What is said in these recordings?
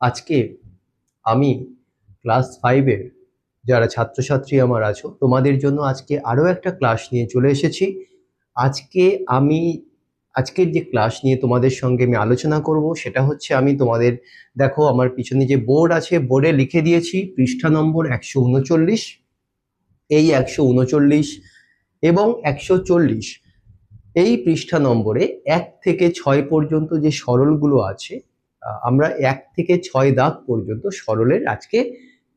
আজকে আমি ক্লাস 5-এর যারা ছাত্রছাত্রী আমার আছো তোমাদের জন্য আজকে আরো একটা ক্লাস নিয়ে চলে এসেছি। আজকে আমি আজকের যে ক্লাস নিয়ে তোমাদের সঙ্গে আমি আলোচনা করব সেটা হচ্ছে, আমি তোমাদের দেখো আমার পিছনে যে বোর্ড আছে, বোর্ডে লিখে দিয়েছি পৃষ্ঠা নম্বর 139। এই 139 এবং 140 এই পৃষ্ঠা নম্বরে 1 থেকে 6 পর্যন্ত যে সরলগুলো আছে, আমরা 1 থেকে 6 দাগ পর্যন্ত সরলের আজকে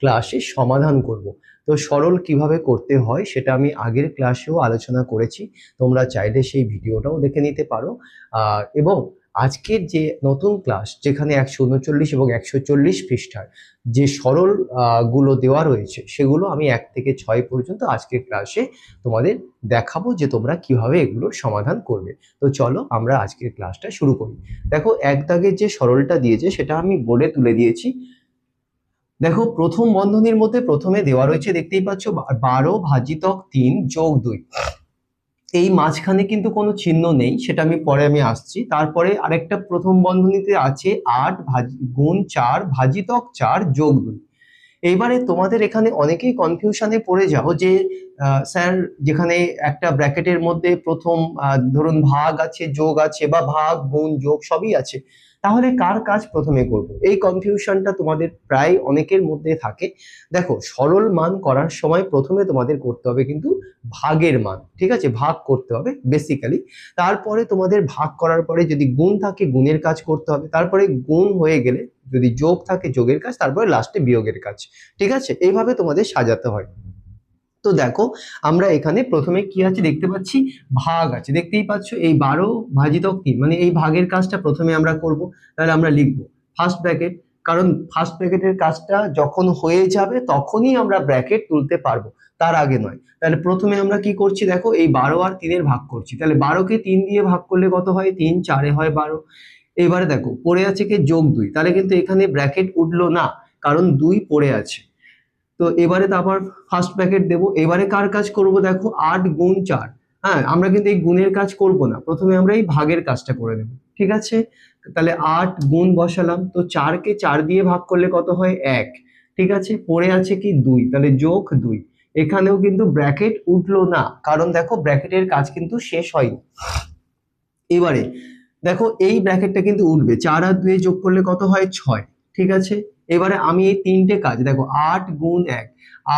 ক্লাসে সমাধান করব। তো সরল কিভাবে করতে হয় সেটা আমি আগের ক্লাসেও আলোচনা করেছি, তোমরা চাইলে সেই ভিডিওটাও দেখে নিতে পারো। এবং আজকের যে নতুন ক্লাস, যেখানে 139 এবং 140 পৃষ্ঠার যে সরল গুলো দেওয়া রয়েছে, সেগুলো আমি 1 থেকে 6 পর্যন্ত আজকের ক্লাসে তোমাদের দেখাবো যে তোমরা কিভাবে এগুলোর সমাধান করবে। তো চলো আমরা আজকের ক্লাসটা শুরু করি। দেখো, এক দাগের যে সরলটা দিয়েছে সেটা আমি বোর্ডে তুলে দিয়েছি। দেখো, প্রথম বন্ধনীর মধ্যে প্রথমে দেওয়া রয়েছে, দেখতেই পাচ্ছ 12 ভাজিতক 3 যোগ 2। এই মাঝখানে কিন্তু কোনো চিহ্ন নেই, সেটা আমি আসছি। তারপরে আরেকটা প্রথম বন্ধনীতে আছে 8 গুণ 4 ভাজিতক 4 যোগ 2। এইবারে তোমাদের এখানে অনেকেই কনফিউশনে পড়ে যাও যে স্যার, যেখানে একটা ব্র্যাকেটের মধ্যে প্রথম ধরুন ভাগ আছে, যোগ আছে, বা ভাগ গুণ যোগ সবই আছে, তাহলে কার কাজ প্রথমে করব? এই কনফিউশনটা তোমাদের প্রায় অনেকের মধ্যে থাকে। দেখো, সরল মান করার সময় প্রথমে তোমাদের করতে হবে কিন্তু ভাগের মান, ঠিক আছে? ভাগ করতে হবে বেসিক্যালি। তারপরে তোমাদের ভাগ করার পরে যদি গুণ থাকে গুণের কাজ করতে হবে, তারপরে গুণ হয়ে গেলে যদি যোগ থাকে যোগের কাজ, তারপরে লাস্টে বিয়োগের কাজ, ঠিক আছে? এইভাবে তোমাদের সাজাতে হয়। তো দেখো, আমরা এখানে প্রথমে কি আছে দেখতে পাচ্ছি, ভাগ আছে, দেখতেই পাচ্ছ এই 12 ভাজিতক 3, মানে এই ভাগের কাজটা প্রথমে আমরা করব। তাহলে আমরা লিখবো ফার্স্ট ব্র্যাকেট, কারণ ফার্স্ট ব্র্যাকেটের কাজটা যখন হয়ে যাবে তখনই আমরা ব্র্যাকেট তুলতে পারবো, তার আগে নয়। তাহলে প্রথমে আমরা কি করছি, দেখো এই 12 আর 3 ভাগ করছি। তাহলে 12কে 3 দিয়ে ভাগ করলে কত হয়? 3 4 হয় 12। এবারে দেখো পড়ে আছে কি যোগ 2, তাহলে কিন্তু এখানে ব্র্যাকেট উঠলো না, কারণ 2 পড়ে আছে। তো এবারে তারপর ফার্স্ট ব্র্যাকেট দেবো। এবারে কার কাজ করব? দেখো 8 গুণ 4। হ্যাঁ, আমরা কিন্তু এই গুণের কাজ করব না, প্রথমে আমরা এই ভাগের কাজটা করে নেব, ঠিক আছে? তাহলে 8 গুণ বসালাম, তো 4কে 4 দিয়ে ভাগ করলে কত হয়? 1, ঠিক আছে? পড়ে আছে কি 2, তাহলে যোগ 2। এখানেও কিন্তু ব্র্যাকেট উঠলো না, কারণ দেখো ব্র্যাকেটের কাজ কিন্তু শেষ হয়নি। এবারে দেখো এই ব্র্যাকেটটা কিন্তু উঠবে, 4 আর 2 যোগ করলে কত হয়? 6, ঠিক আছে? এবারে আমি এই তিনটে কাজ দেখো, 8 গুণ 1,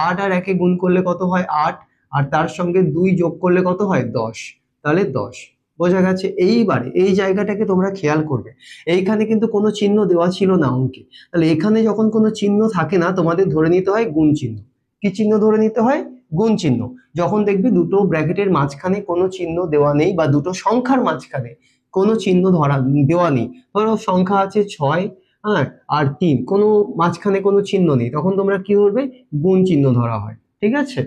8 আর 1 গুণ করলে কত হয়? 8, আর তার সঙ্গে 2 যোগ করলে কত হয়? 10, তাহলে 10। বোঝা গেছে? এইবারে এই জায়গাটাকে তোমরা খেয়াল করবে, এইখানে কিন্তু কোনো চিহ্ন দেওয়া ছিল না অঙ্কে। তাহলে এখানে যখন কোনো চিহ্ন থাকে না, তোমাদের ধরে নিতে হয় গুণ চিহ্ন। কি চিহ্ন ধরে নিতে হয়? গুণ চিহ্ন। যখন দেখবি দুটো ব্র্যাকেটের মাঝখানে কোনো চিহ্ন দেওয়া নেই, বা দুটো সংখ্যার মাঝখানে কোনো চিহ্ন দেওয়া নেই, ধরো সংখ্যা আছে 6 হ্যাঁ আর 3, কোনো মাঝখানে কোনো চিহ্ন নেই, তখন তোমরা কি করবে? গুণ চিহ্ন ধরা হয়, ঠিক আছে?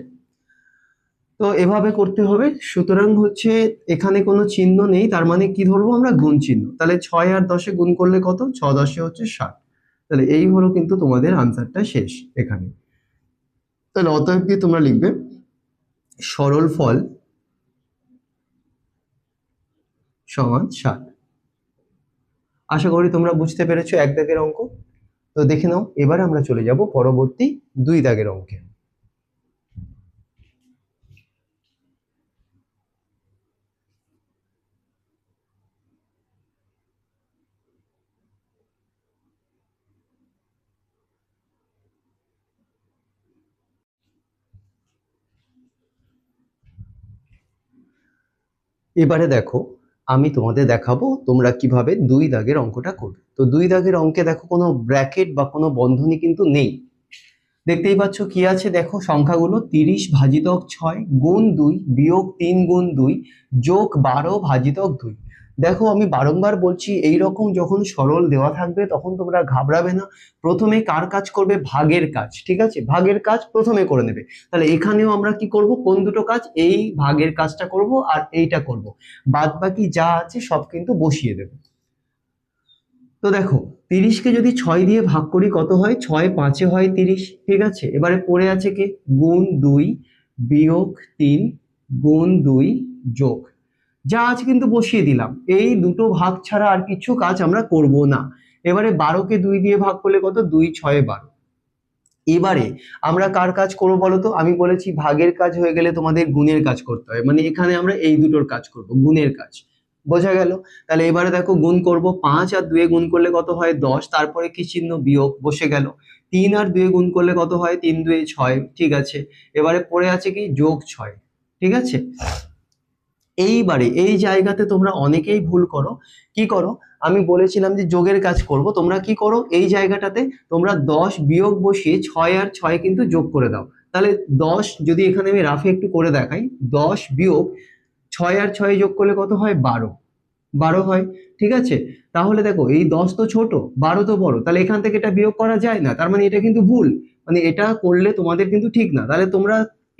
তো এভাবে করতে হবে। সুতরাং হচ্ছে এখানে কোনো চিহ্ন নেই, তার মানে কি ধরবো আমরা? গুণ চিহ্ন। তাহলে 6 আর 10 গুণ করলে কত? 6 10 হচ্ছে 60। তাহলে এই হলো কিন্তু তোমাদের আনসারটা শেষ এখানে। তাহলে অতএব দিয়ে তোমরা লিখবে সরল ফল সমান 60। আশা করি তোমরা বুঝতে পেরেছো এক দাগের অঙ্ক। তো দেখে নাও, এবার আমরা চলে যাব পরবর্তী 2 দাগের অঙ্কে। এবারে দেখো, আমি তোমাদের দেখাবো তোমরা কিভাবে 2 দাগের অঙ্কটা করবে। তো 2 দাগের অঙ্কে দেখো কোনো ব্র্যাকেট বা কোনো বন্ধনী কিন্তু নেই। দেখতেই পাচ্ছ কি আছে, দেখো সংখ্যাগুলো 30 ভাজিতক 6 গুণ 2 বিয়োগ 3 গুণ 2 যোগ 12 ভাজিতক 2। দেখো, আমি বারংবার বলছি, এই রকম যখন সরল দেওয়া থাকবে তখন তোমরা ঘাবড়াবে না। প্রথমে কার কাজ করবে? ভাগের কাজ, ঠিক আছে? ভাগের কাজ প্রথমে করে নেবে। তাহলে এখানেও আমরা কি করব? কোন দুটো কাজ? এই ভাগের কাজটা করব আর এইটা করব, বাদ বাকি যা আছে সব কিন্তু বসিয়ে দেব। তো দেখো, 30কে যদি 6 দিয়ে ভাগ করি কত হয়? 6 5 হয় 30, ঠিক আছে? এবারে পড়ে আছে কি গুণ 2 বিয়োগ 3 গুণ 2 যোগ, যা আছে কিন্তু বসিয়ে দিলাম। এই দুটো ভাগ ছাড়া আর কিছু কাজ আমরা করব না। এবারে 12কে 2 দিয়ে ভাগ করলে কত, 2 6 12। এবারে আমরা কার কাজ করবো বলতো, আমি বলেছি ভাগের কাজ হয়ে গেলে তোমাদের গুণের কাজ করতে হয়, মানে এখানে আমরা এই দুটোর কাজ করব, গুণের কাজ। বোঝা গেল? তাহলে এবারে দেখো গুণ করব, 5 আর 2 গুণ করলে কত হয় 10, তারপরে কি চিহ্ন, বিয়োগ, বসে গেল। 3 আর 2 গুণ করলে কত হয়, 3 2 6, ঠিক আছে। এবারে পড়ে আছে কি, যোগ 6, ঠিক আছে। এইবারে এই জায়গাতে তোমরা অনেকেই ভুল করো, কি করো, আমি বলেছিলাম যে যোগের কাজ করব, তোমরা কি করো এই জায়গাটাতে, তোমরা 10 বিয়োগ বসিয়ে 6 আর 6 কিন্তু যোগ করে দাও। তাহলে 10, যদি এখানে আমি রাফে একটু করে দেখাই, 10 বিয়োগ 6 আর 6 যোগ করলে কত হয়, 12, 12 হয়, ঠিক আছে। তাহলে দেখো এই 10 তো ছোট, 12 তো বড়, তাহলে এখান থেকে এটা বিয়োগ করা যায় না, তার মানে এটা কিন্তু ভুল, মানে এটা করলে তোমাদের কিন্তু ঠিক না। তাহলে তোমরা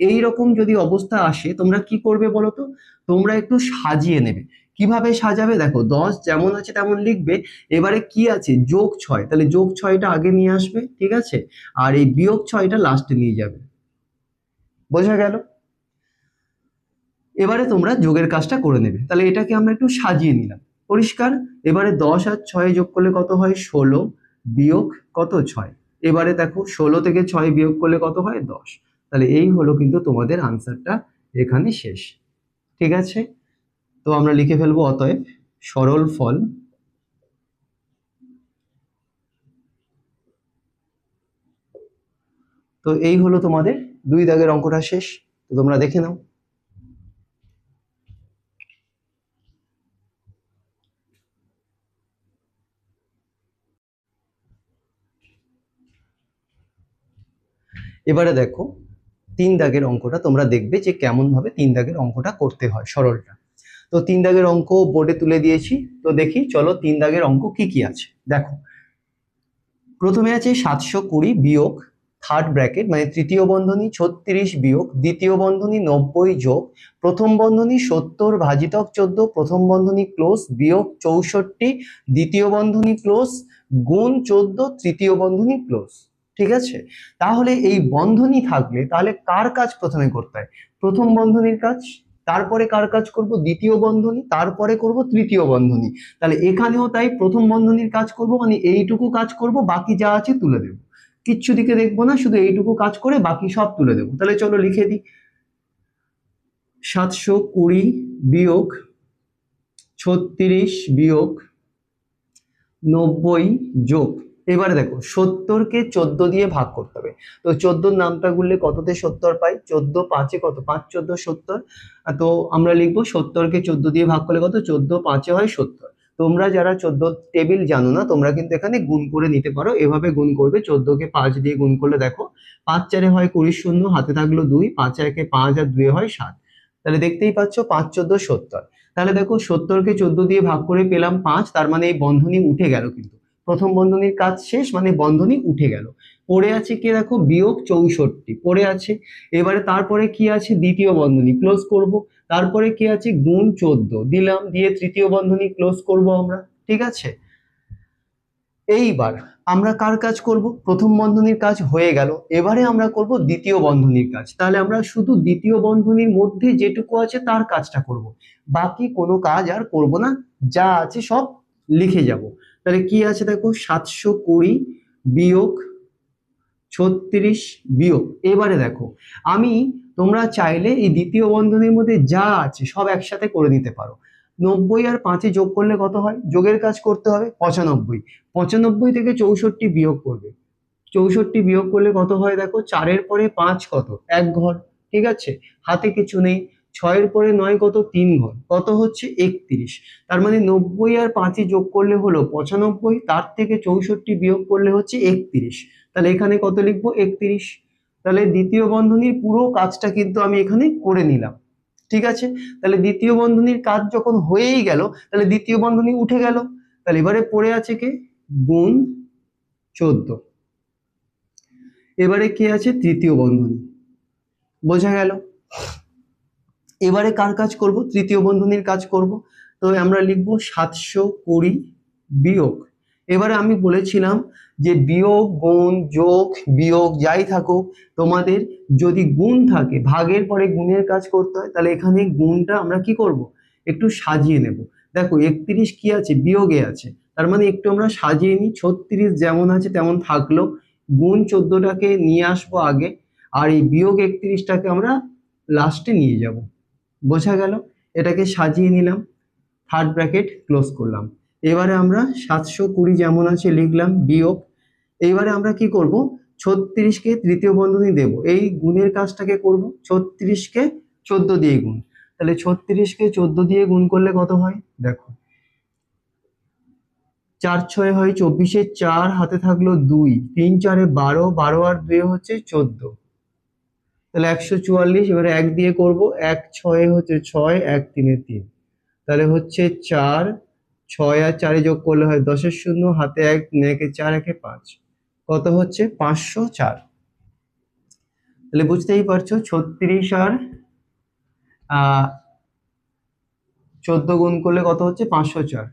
এই রকম যদি অবস্থা আসে, তোমরা কি করবে বলো তো, তোমরা একটু সাজিয়ে নেবে। কিভাবে সাজাবে, দেখো 10 যেমন আছে তেমন লিখবে, এবারে কি আছে, যোগ 6, তাহলে যোগ 6টা আগে নিয়ে আসবে, ঠিক আছে, আর এই বিয়োগ 6টা লাস্টে নিয়ে যাবে। বোঝা গেল? এবারে তোমরা যোগের কাজটা করে নেবে, তাহলে এটাকে আমরা একটু সাজিয়ে নিলাম, পরিষ্কার। এবারে 10 আর 6 যোগ করলে কত হয়, 16, বিয়োগ কত, 6। এবারে দেখো 16 থেকে 6 বিয়োগ করলে কত হয়, 10। তাহলে এই হলো কিন্তু তোমাদের আনসারটা এখানে শেষ, ঠিক আছে। তো আমরা লিখে ফেলবো, অতএব সরল ফল তো এই হলো তোমাদের 2 দাগের অঙ্কটা শেষ। তো তোমরা দেখে নাও। এবারে দেখো 3 দাগের অঙ্কটা, তোমরা দেখবে যে কেমন ভাবে 3 দাগের অঙ্কটা করতে হয়, সরলটা। তো 3 দাগের অঙ্ক বোর্ডে তুলে দিয়েছি, তো দেখি চলো 3 দাগের অঙ্ক কি কি আছে। দেখো প্রথমে আছে 720 বিয়োগ থার্ড ব্র্যাকেট মানে তৃতীয় বন্ধনী 36 বিয়োগ দ্বিতীয় বন্ধনী 90 যোগ প্রথম বন্ধনী 70 ভাজিতক 14 প্রথম বন্ধনী ক্লোজ বিয়োগ 64 দ্বিতীয় বন্ধনী ক্লোজ গুণ 14 তৃতীয় বন্ধনী ক্লোজ। ঠিক আছে, তাহলে এই বন্ধনী থাকলে তাহলে কার কাজ প্রথমে করতে হয়, প্রথম বন্ধনীর কাজ, তারপরে কার কাজ করব, দ্বিতীয় বন্ধনী, তারপরে করব তৃতীয় বন্ধনী। তাহলে এখানেও তাই, প্রথম বন্ধনীর কাজ করব, মানে এইটুকু কাজ করব, বাকি যা আছে তুলে দেব, কিচ্ছু দিকে দেখবো না, শুধু এইটুকু কাজ করে বাকি সব তুলে দেবো। তাহলে চলো লিখে দিই, 720 বিয়োগ 36 বিয়োগ 90 যোগ, এবারে দেখো 70কে 14 দিয়ে ভাগ করতে হবে। তো 14 নামটা গুললে কততে 70 পাই, 14 5-এ কত, 5 14 70। তো আমরা লিখবো 70কে 14 দিয়ে ভাগ করলে কত, 14 5-এ হয় 70। তোমরা যারা 14 টেবিল জানো না, তোমরা কিন্তু এখানে গুণ করে নিতে পারো, এভাবে গুণ করবে, 14কে 5 দিয়ে গুণ করলে দেখো 5 4-এ হয় 20 শূন্য, হাতে থাকলো 2, 5 1-এ 5 আর 2-এ হয় 7। তাহলে দেখতেই পাচ্ছ 5 14 70। তাহলে দেখো 70কে 14 দিয়ে ভাগ করে পেলাম 5, তার মানে এই বন্ধনী উঠে গেল, কিন্তু প্রথম বন্ধনীর কাজ শেষ, মানে বন্ধনী উঠে গেল। পড়ে আছে কি দেখো, বিয়োগ 64 পড়ে আছে। এবারে তারপরে কি আছে, দ্বিতীয় বন্ধনী ক্লোজ করব, তারপরে কি আছে, গুণ 14 দিলাম, দিয়ে তৃতীয় বন্ধনী ক্লোজ করব আমরা, ঠিক আছে। এইবার আমরা কার কাজ করব, প্রথম বন্ধনীর কাজ হয়ে গেল, এবারে আমরা করব দ্বিতীয় বন্ধনীর কাজ। তাহলে আমরা শুধু দ্বিতীয় বন্ধনীর মধ্যে যেটুকু আছে তার কাজটা করব, বাকি কোনো কাজ আর করব না, যা আছে সব লিখে যাব। তাহলে কি আছে দেখো, 720 বিয়োগ 36 বিয়োগ, এবারে দেখো আমি, তোমরা চাইলে এই দ্বিতীয় বন্ধনীর মধ্যে যা আছে সব একসাথে করে নিতে পারো। 90 আর 5-এ যোগ করলে কত হয়, যোগের কাজ করতে হবে, 95, 95 থেকে 64 বিয়োগ করবে, 64 বিয়োগ করলে কত হয় দেখো, 4-এর পরে 5 কত, 1 ঘর, ঠিক আছে, হাতে কিছু নেই, 6-এর পরে 9 কত, 3 ঘর, কত হচ্ছে 31। তার মানে 90 আর 5-এ যোগ করলে হলো 95, তার থেকে 64 বিয়োগ করলে হচ্ছে 31। তাহলে এখানে কত লিখবো, 31। তাহলে দ্বিতীয় বন্ধনীর পুরো কাজটা কিন্তু আমি এখানে করে নিলাম, ঠিক আছে। তাহলে দ্বিতীয় বন্ধনীর কাজ যখন হয়েই গেল, তাহলে দ্বিতীয় বন্ধনী উঠে গেল। তাহলে এবারে পড়ে আছে কে, গুণ 14। এবারে কি আছে, তৃতীয় বন্ধনী, বোঝা গেল। এবারে কার কাজ করব, তৃতীয় বন্ধনীর কাজ করব। তো আমরা লিখবো 720 বিয়োগ, এবারে আমি বলেছিলাম যে বিয়োগ গুণ যোগ বিয়োগ যাই থাকুক, তোমাদের যদি গুণ থাকে, ভাগের পরে গুণের কাজ করতে হয়, তাহলে এখানে গুণটা আমরা কি করব, একটু সাজিয়ে নেব। দেখো 31 কি আছে, বিয়োগে আছে, তার মানে একটু আমরা সাজিয়ে নিই। 36 যেমন আছে তেমন থাকলো, গুণ 14টাকে নিয়ে আসবো আগে, আর এই বিয়োগ 31টাকে আমরা লাস্টে নিয়ে যাব। বোঝা গেল? এটাকে সাজিয়ে নিলাম, থার্ড ব্র্যাকেট ক্লোজ করলাম। এবারে আমরা 720 যেমন আছে লিখলাম, বিয়োগ, এইবারে আমরা কি করব, 36কে তৃতীয় বন্ধনী দেব, এই গুণের কাজটাকে করব। 36কে 14 দিয়ে গুণ, তাহলে 36কে 14 দিয়ে গুণ করলে কত হয় দেখো, 4 6 হয় 24, 4 হাতে থাকলো 2, 3 4 12, 12 আর 2 হচ্ছে 14, তাহলে 144। এবারে 1 দিয়ে করব, 1 6 হচ্ছে 6, 1 3 3, তাহলে হচ্ছে 4, 6 আর 4 যোগ করলে হয় 10 এর শূন্য, হাতে 1, 1 4 1 5, কত হচ্ছে 504। তাহলে বুঝতেই পারছো 36 আর 14 গুণ করলে কত হচ্ছে 504।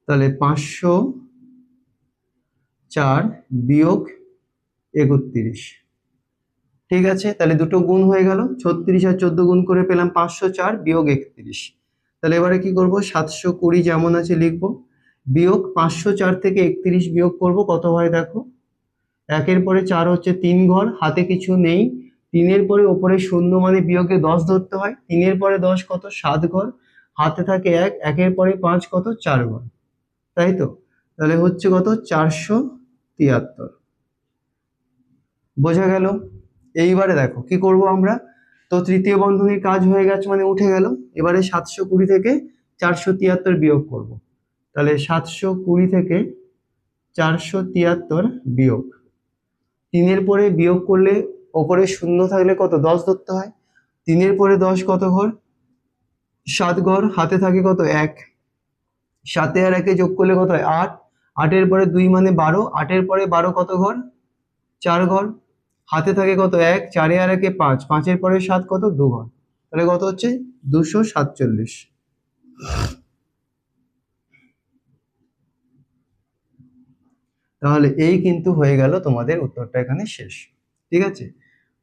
তাহলে 504 বিয়োগ 31, ঠিক আছে। তাহলে দুটো গুণ হয়ে গেল, 36 আর 14 গুণ করে পেলাম 504 বিয়োগ 31। তাহলে এবারে কি করব, 720 যেমন আছে লিখবো, বিয়োগ 504 থেকে 31 বিয়োগ করব, কত হয় দেখো, 1-এর পরে 4 হচ্ছে 3 ঘর, হাতে কিছু নেই, 3-এর পরে ওপরে শূন্য মানে বিয়োগে 10 ধরতে হয়, 3-এর পরে 10 কত 7 ঘর, হাতে থাকে 1, 1-এর পরে 5 কত 4 ঘর, তাই তো। তাহলে হচ্ছে কত 473। বোঝা গেল? এইবারে দেখো কি করব আমরা, তো তৃতীয় বন্ধনীর কাজ হয়ে গেছে মানে উঠে গেল। এবারে 720 থেকে 473 বিয়োগ করব, তাহলে 720 থেকে 473 বিয়োগ, 3-এর পরে বিয়োগ করলে ওপরে শূন্য থাকলে কত 10 ধরতে হয়, 3-এর পরে 10 কত ঘর 7 ঘর, হাতে থাকে কত 1, 7 আর 1 যোগ করলে কত হয় 8, 8-এর পরে 2 মানে 12, 8-এর পরে 12 কত ঘর 4 ঘর, হাতে থাকে কত 1, 4 আর 1 5, 5-এর পরে 7 কত 2 ঘর, তাহলে কত হচ্ছে 247। তাহলে এই কিন্তু হয়ে গেল তোমাদের উত্তরটা এখানে শেষ, ঠিক আছে।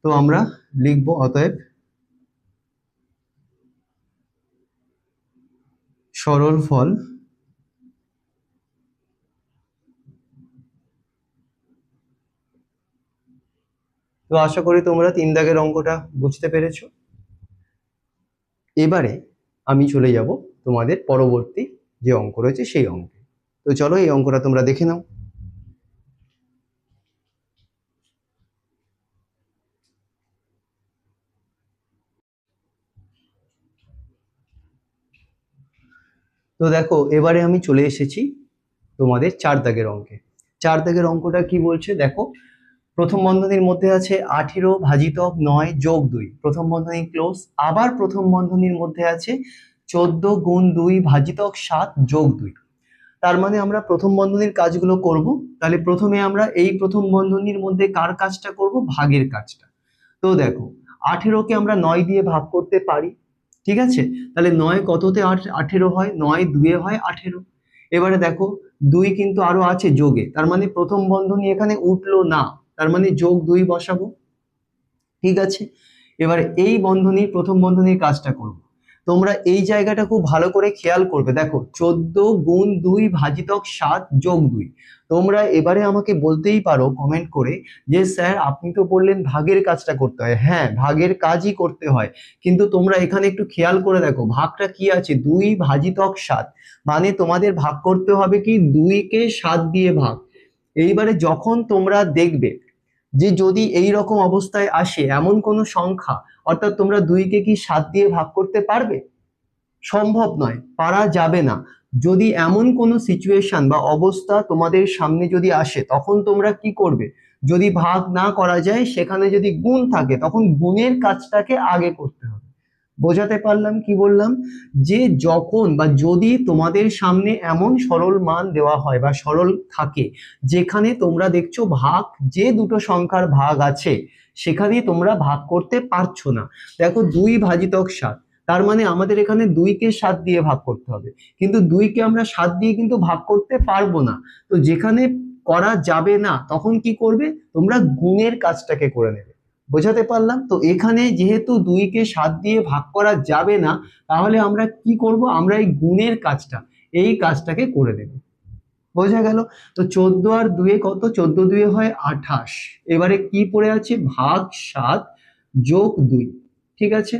তো আমরা লিখবো অতএব সরল ফল তো আশা করি তোমরা 3 দাগের অঙ্কটা বুঝতে পেরেছো। এবারে আমি চলে যাব তোমাদের পরবর্তী যে অঙ্ক রয়েছে সেই অঙ্কে। তো চলো এই অঙ্কটা তোমরা দেখে নাও। তো দেখো এবারে আমি চলে এসেছি তোমাদের 4 দাগের অঙ্কে। 4 দাগের অঙ্কটা কি বলছে দেখো, প্রথম বন্ধনীর মধ্যে আছে 18 ভাজিতক 9 যোগ 2, প্রথম বন্ধনী ক্লোজ, আবার প্রথম বন্ধনীর মধ্যে আছে 14 গুণ 2 ভাজিতক 7 যোগ 2। তার মানে আমরা প্রথম বন্ধনীর কাজগুলো করব। তাহলে প্রথমে আমরা এই প্রথম বন্ধনীর মধ্যে কার কাজটা করব, ভাগের কাজটা। তো দেখো 18কে আমরা 9 দিয়ে ভাগ করতে পারি, ঠিক আছে। তাহলে 9 কততে 18 হয়, 9 2-এ হয় 18। এবারে দেখো 2 কিন্তু আরো আছে যোগে, তার মানে প্রথম বন্ধনী এখানে উঠলো না, তার মানে যোগ 2 বসাবো, ঠিক আছে। এবারে এই বন্ধনীর প্রথম বন্ধনীর কাজটা করব। তোমরা এই জায়গাটা খুব ভালো করে খেয়াল করবে, দেখো 14 গুণ 2 ভাজিতক 7 যোগ 2। তোমরা এবারে আমাকে বলতেই পারো কমেন্ট করে যে স্যার আপনি তো বললেন ভাগের কাজটা করতে হয়, হ্যাঁ ভাগের কাজই করতে হয়, কিন্তু তোমরা এখানে একটু খেয়াল করে দেখো ভাগটা কি আছে 2 ভাজিতক 7, মানে তোমাদের ভাগ করতে হবে কি 2-কে 7 দিয়ে ভাগ। এইবারে যখন তোমরা দেখবে যে যদি এই রকম অবস্থায় আসে এমন কোনো সংখ্যা, অর্থাৎ তোমরা 2-কে কি 7 দিয়ে ভাগ করতে পারবে, সম্ভব নয়, পারা যাবে না। যদি এমন কোনো সিচুয়েশন বা অবস্থা তোমাদের সামনে যদি আসে তখন তোমরা কি করবে, যদি ভাগ না করা যায় সেখানে যদি গুণ থাকে তখন গুণের কাজটাকে আগে করতে হবে। বোঝাতে পারলাম কি বললাম, যে যখন বা যদি তোমাদের সামনে এমন সরল মান দেওয়া হয় বা সরল থাকে যেখানে তোমরা দেখছো ভাগ, যে দুটো সংখ্যার ভাগ আছে সেখানে তোমরা ভাগ করতে পারছো না। দেখো 2 ভাজিতক 7, তার মানে আমাদের এখানে 2-কে 7 দিয়ে ভাগ করতে হবে, কিন্তু 2-কে আমরা 7 দিয়ে কিন্তু ভাগ করতে পারবো না। তো যেখানে করা যাবে না তখন কি করবে, তোমরা গুণের কাজটাকে করে নেবে। বোঝাতে পারলাম? তো এখানে যেহেতু 2কে 7 দিয়ে ভাগ করা যাবে না, তাহলে আমরা কি করব, আমরা এই গুণের কাজটা, এই কাজটাকে করে দেব। বোঝা গেল? তো 14 আর 2 কত, 14 2 হয় 28। এবারে কি পড়ে আছে, ভাগ 7 যোগ 2। ঠিক আছে,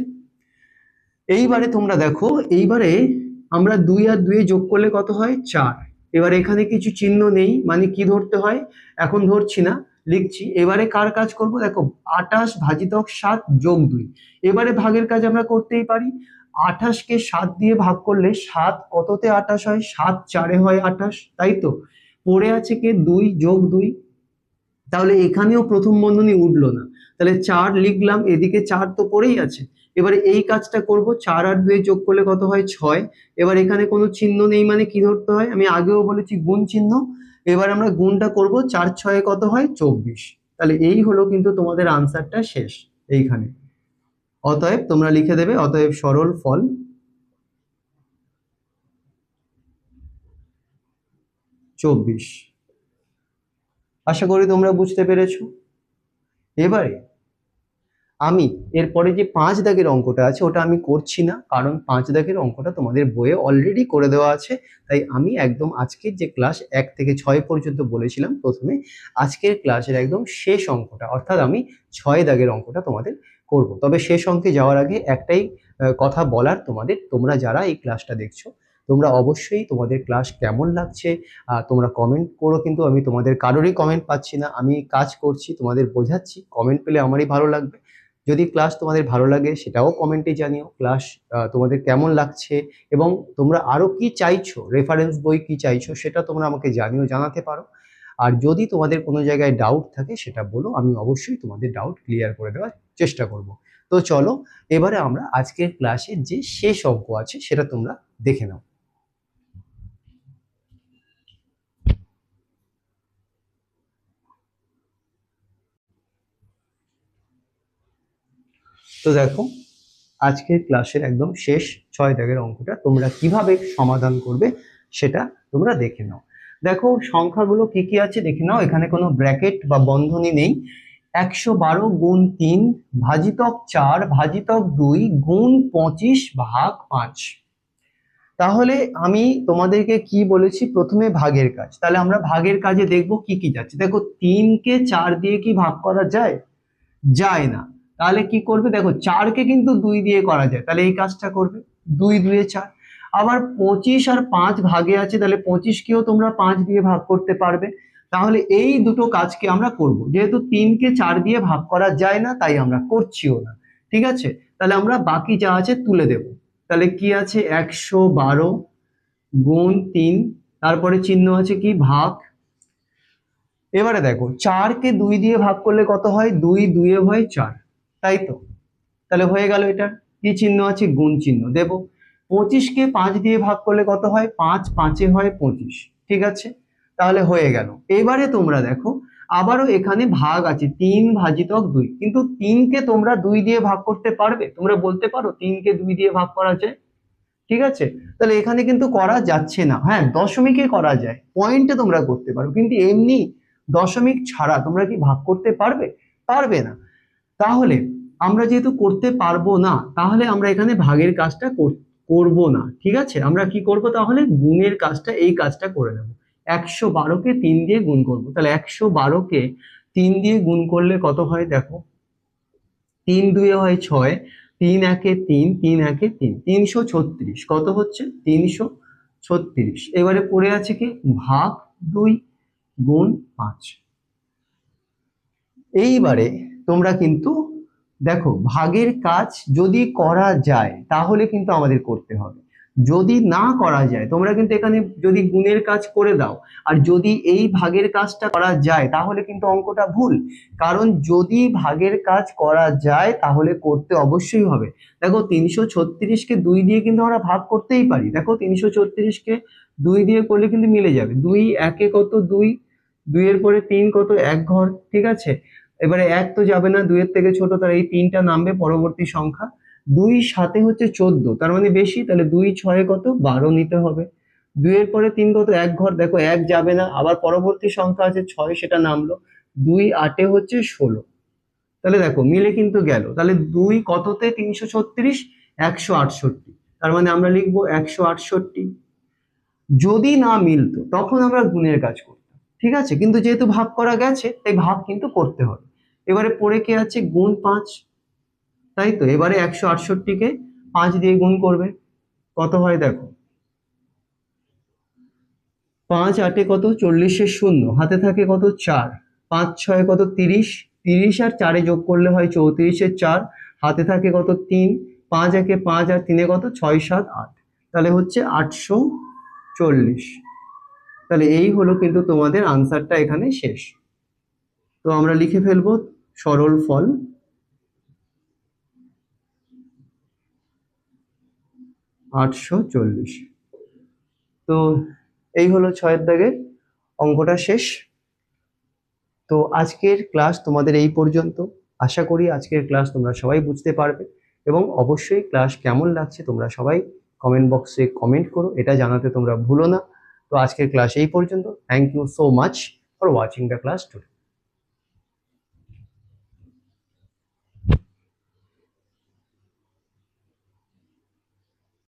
এইবারে তোমরা দেখো, এইবারে আমরা 2 আর 2 যোগ করলে কত হয়, 4। এবার এখানে কিছু চিহ্ন নেই, মানে কি ধরতে হয়, এখন ধরছি না, লিখছি। এবারে কার কাজ করব, দেখো 28 ভাজিতক 7 যোগ 2। এবারে ভাগের কাজ আমরা করতেই পারি। 28 কে 7 দিয়ে ভাগ করলে 7 কততে 28 হয়, 7 4-এ হয় 28, তাই তো? পড়ে আছে কে, 2 যোগ 2। তাহলে এখানেও প্রথম বন্ধনী উঠলো না, তাহলে 4 লিখলাম, এদিকে 4 তো পড়েই আছে। এবারে এই কাজটা করব, 4 আর 2 যোগ করলে কত হয়, 6। এবার এখানে কোনো চিহ্ন নেই, মানে কি ধরতে হয়, আমি আগেও বলেছি গুণ চিহ্ন। এবার আমরা গুণটা করব, 4 6 কত হয়, 24। তাহলে এই হলো কিন্তু তোমাদের আনসারটা শেষ এইখানে। অতএব তোমরা লিখে দেবে, অতএব সরল ফল 24। আশা করি তোমরা বুঝতে পেরেছো। এবারে আমি এরপরে যে 5 দাগের অঙ্কটা আছে ওটা আমি করছি না, কারণ 5 দাগের অঙ্কটা তোমাদের বইয়ে অলরেডি করে দেওয়া আছে। তাই আমি একদম আজকের যে ক্লাস 1 থেকে 6 পর্যন্ত বলেছিলাম প্রথমে, আজকের ক্লাসের একদম শেষ অঙ্কটা, অর্থাৎ আমি 6 দাগের অঙ্কটা তোমাদের করব। তবে শেষ অঙ্কে যাওয়ার আগে একটাই কথা বলার তোমাদের, তোমরা যারা এই ক্লাসটা দেখছো, তোমরা অবশ্যই তোমাদের ক্লাস কেমন লাগছে তোমরা কমেন্ট করো। কিন্তু আমি তোমাদের কারোরই কমেন্ট পাচ্ছি না, আমি কাজ করছি, তোমাদের বোঝাচ্ছি, কমেন্ট পেলে আমারই ভালো লাগবে। যদি ক্লাস তোমাদের ভালো লাগে সেটাও কমেন্টে জানিও, ক্লাস তোমাদের কেমন লাগছে এবং তোমরা আরো কি চাইছো, রেফারেন্স বই কি চাইছো সেটা তোমরা আমাকে জানিও, জানাতে পারো। আর যদি তোমাদের কোনো জায়গায় ডাউট থাকে সেটা বলো, আমি অবশ্যই তোমাদের ডাউট ক্লিয়ার করে দেওয়ার চেষ্টা করব। তো চলো এবারে আমরা আজকের ক্লাসের যে শেষ অঙ্ক আছে সেটা তোমরা দেখে নাও। তো দেখো, আজকের ক্লাসের একদম শেষ 6 দাগের অঙ্কটা তোমরা কিভাবে সমাধান করবে সেটা তোমরা দেখে নাও। দেখো সংখ্যাগুলো কি কি আছে দেখে নাও, এখানে কোনো ব্র্যাকেট বা বন্ধনী নেই। 112 গুণ 3 ভাজিতক 4 ভাজিতক 2 গুণ 25 ভাগ 5। তাহলে আমি তোমাদেরকে কি বলেছি, প্রথমে ভাগের কাজ, তাহলে আমরা ভাগের কাজে দেখবো কি কি যাচ্ছে। দেখো 3 কে 4 দিয়ে কি ভাগ করা যায়, যায় না। তাহলে কি করবে, দেখো 4 কে কিন্তু 2 দিয়ে করা যায়, তাহলে এই কাজটা করবে, 2 2 এ 4। আবার 25 আর 5 ভাগে আছে, তাহলে 25 কেও তোমরা 5 দিয়ে ভাগ করতে পারবে। তাহলে এই দুটো কাজকে আমরা করব, যেহেতু 3 কে 4 দিয়ে ভাগ করা যায় না তাই আমরা করছিও না। ঠিক আছে, তাহলে আমরা বাকি যা আছে তুলে দেব। তাহলে কি আছে, 112 গুণ 3, তারপরে চিহ্ন আছে কি, ভাগ। এবারে দেখো 4 কে 2 দিয়ে ভাগ করলে কত হয়, 2 2 এ হয় 4, তাই তো? তাহলে হয়ে গেল, এটা কি চিহ্ন আছে, গুণ চিহ্ন দেব। 25 কে 5 দিয়ে ভাগ করলে কত হয়, 5 5 এ হয় 25। ঠিক আছে, তাহলে হয়ে গেল। এবারে তোমরা দেখো আবারও এখানে ভাগ আছে, 3 ভাজিতক 2, কিন্তু 3 কে তোমরা 2 দিয়ে ভাগ করতে পারবে, তোমরা বলতে পারো 3 কে 2 দিয়ে ভাগ করা যায়? ঠিক আছে, তাহলে এখানে কিন্তু করা যাচ্ছে না। হ্যাঁ, দশমিকে করা যায়, পয়েন্টে তোমরা করতে পারো, কিন্তু এমনি দশমিক ছাড়া তোমরা কি ভাগ করতে পারবে, পারবে না। তাহলে আমরা যেহেতু করতে পারবো না, তাহলে আমরা এখানে ভাগের কাজটা করব না। ঠিক আছে, আমরা কি করব, তাহলে গুণের কাজটা, এই কাজটা করে নেব। 112 কে 3 দিয়ে গুণ করব, তাহলে 112 কে 3 দিয়ে গুণ করলে কত হয়, দেখো 3 2 এ হয় 6, 3 1 এ 3, 3 1 এ 3, 336 কত হচ্ছে, 336। এবারে পড়ে আছে কি, ভাগ 2 গুণ 5। এইবারে তোমরা কিন্তু দেখো ভাগের কাজ যদি করা যায় তাহলে কিন্তু আমাদের করতে হবে, যদি না করা যায় তোমরা কিন্তু এখানে যদি গুণের কাজ করে দাও, আর যদি এই ভাগের কাজটা করা যায় তাহলে কিন্তু অঙ্কটা ভুল। কারণ যদি ভাগের কাজ করা যায় তাহলে করতে অবশ্যই হবে। দেখো 336 কে 2 দিয়ে কিন্তু আমরা ভাগ করতেই পারি, দেখো 336 কে 2 দিয়ে করলে কিন্তু মিলে যাবে, 2 1 এ কত, 2 2 এর পরে 3 কত, 1 ঘর। ঠিক আছে, এবারে 1 তো যাবে না, 2 এর থেকে ছোট, তাহলে এই 3টা নামবে পরবর্তী সংখ্যা। 2 7 হচ্ছে 14, তার মানে বেশি, তাহলে 2 6 কত, 12 নিতে হবে। 2 এর পরে 3 কত, 1 ঘর, দেখো 1 যাবে না, আবার পরবর্তী সংখ্যা আছে 6, সেটা নামলো। 2 8 হচ্ছে 16, তাহলে দেখো মিলে কিন্তু গেল। তাহলে 2 কততে 336, 168, তার মানে আমরা লিখবো 168। যদি না মিলতো তখন আমরা গুণের কাজ করতাম, ঠিক আছে, কিন্তু যেহেতু ভাগ করা গেছে তাই ভাগ কিন্তু করতে হবে। এবারে পড়ে কি আছে, গুণ 5, তাই তো। এবারে 168কে 5 দিয়ে গুণ করবে, কত হয় দেখো, 5 8 কত, 40 শূন্য, হাতে থাকে কত 4, 5 6 কত 30, 30 আর 4 যোগ করলে হয় 34, 4 হাতে থাকে কত 3, 5 1 5 আর 3 কত 6 7 8, তাহলে হচ্ছে 840। তাহলে এই হলো কিন্তু তোমাদের আনসারটা এখানে শেষ। তো আমরা লিখে ফেলবো সরল ফল 840। তো এই হলো 6 দাগের অঙ্কটা শেষ। তো আজকের ক্লাস তোমাদের এই পর্যন্ত। আশা করি আজকের ক্লাস তোমরা সবাই বুঝতে পারবে, এবং অবশ্যই ক্লাস কেমন লাগছে তোমরা সবাই কমেন্ট বক্সে কমেন্ট করো, এটা জানাতে তোমরা ভুলো না। তো আজকের ক্লাস এই পর্যন্ত। Thank you so much for watching the class today.